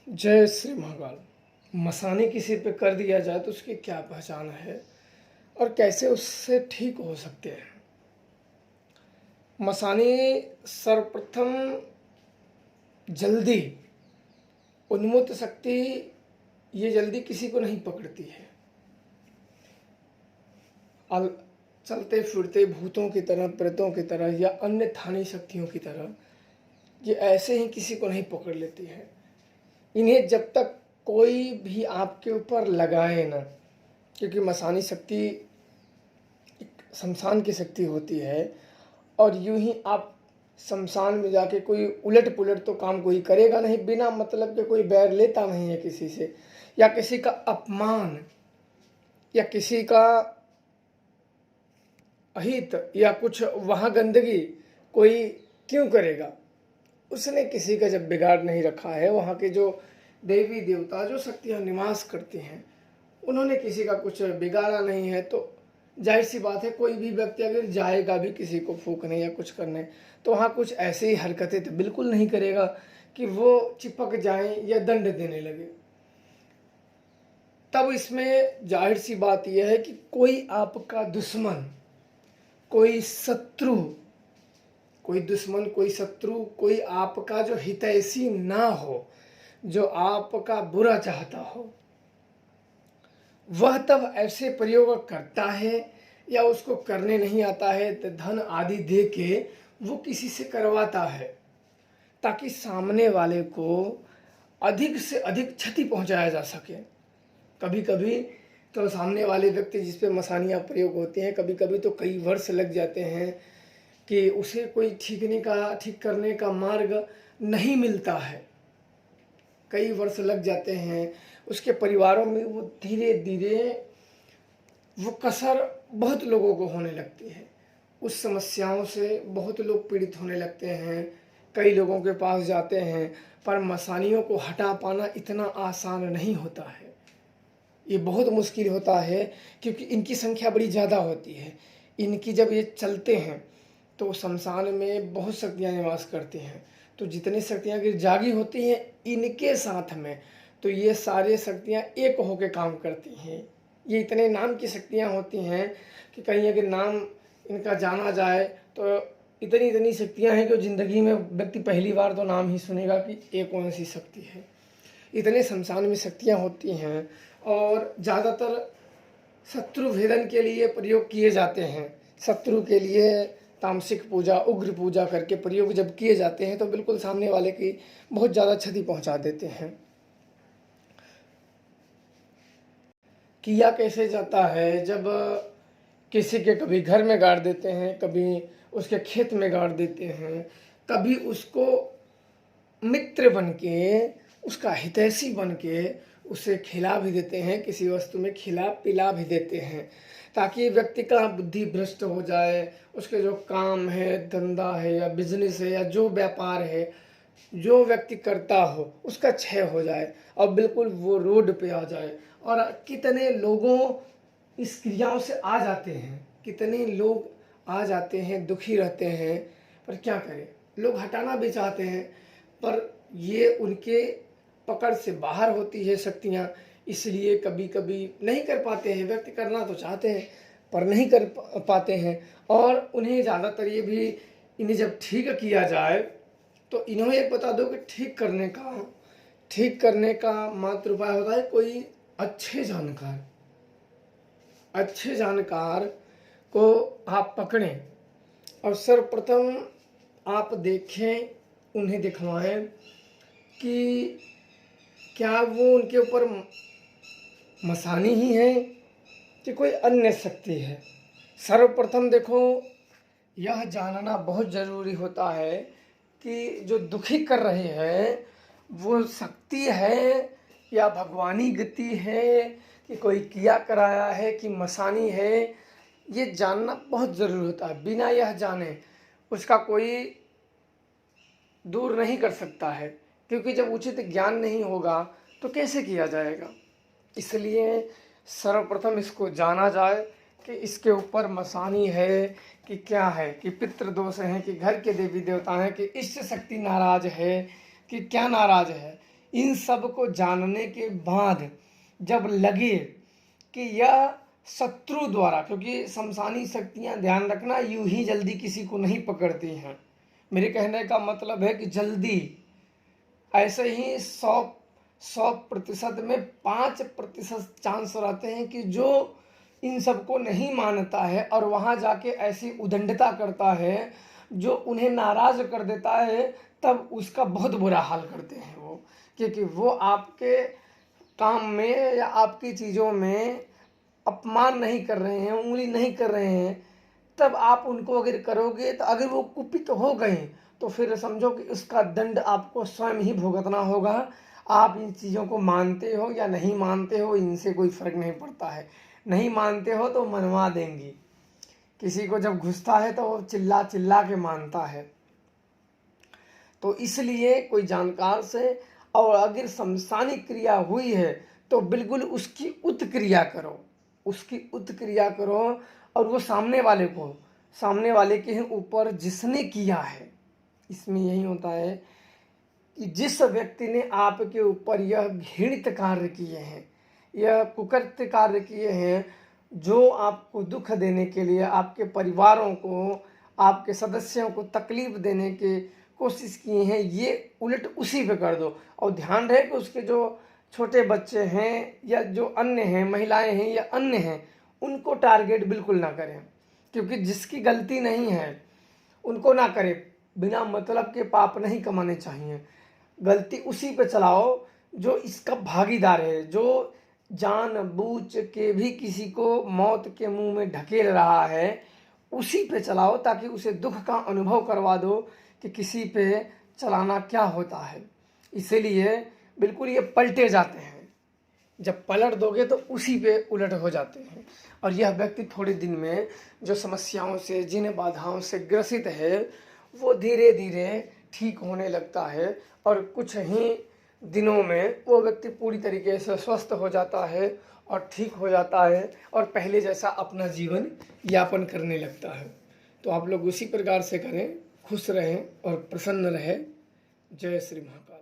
जय श्री महाकाल। मसानी किसी पे कर दिया जाए तो उसकी क्या पहचान है और कैसे उससे ठीक हो सकते हैं। मसानी सर्वप्रथम जल्दी उन्मत्त शक्ति ये जल्दी किसी को नहीं पकड़ती है। चलते फिरते भूतों की तरह, प्रेतों की तरह या अन्य थानी शक्तियों की तरह ये ऐसे ही किसी को नहीं पकड़ लेती है। इन्हें जब तक कोई भी आपके ऊपर लगाए ना, क्योंकि मसानी शक्ति एक शमशान की शक्ति होती है और यूं ही आप शमशान में जाके कोई उलट पुलट तो काम कोई करेगा नहीं, बिना मतलब के कोई बैर लेता नहीं है किसी से, या किसी का अपमान या किसी का अहित या कुछ वहाँ गंदगी कोई क्यों करेगा। उसने किसी का जब बिगाड़ नहीं रखा है, वहाँ के जो देवी देवता जो शक्तियाँ निवास करती हैं उन्होंने किसी का कुछ बिगाड़ा नहीं है, तो जाहिर सी बात है कोई भी व्यक्ति अगर जाएगा भी किसी को फूकने या कुछ करने तो वहाँ कुछ ऐसी ही हरकतें तो बिल्कुल नहीं करेगा कि वो चिपक जाएं या दंड देने लगे। तब इसमें जाहिर सी बात यह है कि कोई आपका दुश्मन, कोई शत्रु, कोई आपका जो हितैषी ना हो, जो आपका बुरा चाहता हो, वह तब ऐसे प्रयोग करता है या उसको करने नहीं आता है तो धन आदि दे के वो किसी से करवाता है ताकि सामने वाले को अधिक से अधिक क्षति पहुंचाया जा सके। कभी कभी तो सामने वाले व्यक्ति जिस पे मसानियाँ प्रयोग होती हैं, कभी कभी तो कई वर्ष लग जाते हैं कि उसे कोई ठीक करने का मार्ग नहीं मिलता है। कई वर्ष लग जाते हैं, उसके परिवारों में वो धीरे धीरे वो कसर बहुत लोगों को होने लगती है। उस समस्याओं से बहुत लोग पीड़ित होने लगते हैं, कई लोगों के पास जाते हैं, पर मसानियों को हटा पाना इतना आसान नहीं होता है। ये बहुत मुश्किल होता है क्योंकि इनकी संख्या बड़ी ज़्यादा होती है। इनकी जब ये चलते हैं तो शमशान में बहुत शक्तियाँ निवास करती हैं, तो जितनी शक्तियाँ की जागी होती हैं इनके साथ में, तो ये सारी शक्तियाँ एक होकर काम करती हैं। ये इतने नाम की शक्तियाँ होती हैं कि कहीं अगर नाम इनका जाना जाए तो इतनी इतनी शक्तियाँ हैं कि ज़िंदगी में व्यक्ति पहली बार तो नाम ही सुनेगा कि ये कौन सी शक्ति है। इतने शमशान में शक्तियाँ होती हैं और ज़्यादातर शत्रु भेदन के लिए प्रयोग किए जाते हैं। शत्रु के लिए तामसिक पूजा, उग्र पूजा करके प्रयोग जब किए जाते हैं तो बिल्कुल सामने वाले की बहुत ज़्यादा क्षति पहुंचा देते हैं। किया कैसे जाता है, जब किसी के कभी घर में गाड़ देते हैं, कभी उसके खेत में गाड़ देते हैं, कभी उसको मित्र बन के, उसका हितैषी बन के उसे खिला भी देते हैं, किसी वस्तु में खिला पिला भी देते हैं ताकि व्यक्ति का बुद्धि भ्रष्ट हो जाए, उसके जो काम है, धंधा है या बिजनेस है या जो व्यापार है, जो व्यक्ति करता हो उसका क्षय हो जाए और बिल्कुल वो रोड पे आ जाए। और कितने लोगों इस क्रियाओं से आ जाते हैं, कितने लोग आ जाते हैं, दुखी रहते हैं, पर क्या करें, लोग हटाना भी चाहते हैं पर ये उनके पकड़ से बाहर होती है शक्तियाँ, इसलिए कभी कभी नहीं कर पाते हैं। व्यक्ति करना तो चाहते हैं पर नहीं कर पाते हैं। और उन्हें ज़्यादातर ये भी, इन्हें जब ठीक किया जाए तो इन्हें एक बता दो कि ठीक करने का मात्र उपाय होता है कोई अच्छे जानकार को आप पकड़ें और सर्वप्रथम आप देखें, उन्हें दिखवाएं कि क्या वो उनके ऊपर मसानी ही है कि कोई अन्य शक्ति है। सर्वप्रथम देखो, यह जानना बहुत ज़रूरी होता है कि जो दुखी कर रहे हैं वो शक्ति है या भगवानी गति है कि कोई किया कराया है कि मसानी है, ये जानना बहुत ज़रूरी होता है। बिना यह जाने उसका कोई दूर नहीं कर सकता है, क्योंकि जब उचित ज्ञान नहीं होगा तो कैसे किया जाएगा। इसलिए सर्वप्रथम इसको जाना जाए कि इसके ऊपर मसानी है कि क्या है, कि पितृ दोष है कि घर के देवी देवता हैं कि इष्ट शक्ति नाराज है कि क्या नाराज है। इन सब को जानने के बाद जब लगे कि यह शत्रु द्वारा, क्योंकि शमशानी शक्तियां ध्यान रखना यूं ही जल्दी किसी को नहीं पकड़ती हैं, मेरे कहने का मतलब है कि जल्दी ऐसे ही 100% में 5% चांस रहते हैं कि जो इन सबको नहीं मानता है और वहाँ जाके ऐसी उदंडता करता है जो उन्हें नाराज कर देता है, तब उसका बहुत बुरा हाल करते हैं वो, क्योंकि वो आपके काम में या आपकी चीज़ों में अपमान नहीं कर रहे हैं, उंगली नहीं कर रहे हैं, तब आप उनको अगर करोगे तो अगर वो कुपित हो गए तो फिर समझो कि उसका दंड आपको स्वयं ही भुगतना होगा। आप इन चीज़ों को मानते हो या नहीं मानते हो, इनसे कोई फर्क नहीं पड़ता है। नहीं मानते हो तो मनवा देंगी, किसी को जब घुसता है तो वो चिल्ला चिल्ला के मानता है। तो इसलिए कोई जानकार से, और अगर शमशानी क्रिया हुई है तो बिल्कुल उसकी उत्क्रिया करो, उसकी उत्क्रिया करो, और वो सामने वाले के ऊपर जिसने किया है। इसमें यही होता है कि जिस व्यक्ति ने आपके ऊपर यह घृणित कार्य किए हैं, यह कुकृत्य कार्य किए हैं, जो आपको दुख देने के लिए आपके परिवारों को, आपके सदस्यों को तकलीफ देने की कोशिश किए हैं, ये उलट उसी पे कर दो। और ध्यान रहे कि उसके जो छोटे बच्चे हैं या जो अन्य हैं, महिलाएं हैं या अन्य हैं, उनको टारगेट बिल्कुल ना करें, क्योंकि जिसकी गलती नहीं है उनको ना करें। बिना मतलब के पाप नहीं कमाने चाहिए। गलती उसी पे चलाओ जो इसका भागीदार है, जो जानबूझ के भी किसी को मौत के मुंह में ढकेल रहा है, उसी पे चलाओ, ताकि उसे दुख का अनुभव करवा दो कि किसी पे चलाना क्या होता है। इसीलिए बिल्कुल ये पलटे जाते हैं, जब पलट दोगे तो उसी पे उलट हो जाते हैं। और यह व्यक्ति थोड़े दिन में जो समस्याओं से, जिन बाधाओं से ग्रसित है, वो धीरे धीरे ठीक होने लगता है, और कुछ ही दिनों में वो व्यक्ति पूरी तरीके से स्वस्थ हो जाता है और ठीक हो जाता है, और पहले जैसा अपना जीवन यापन करने लगता है। तो आप लोग उसी प्रकार से करें, खुश रहें और प्रसन्न रहें। जय श्री महाकाल।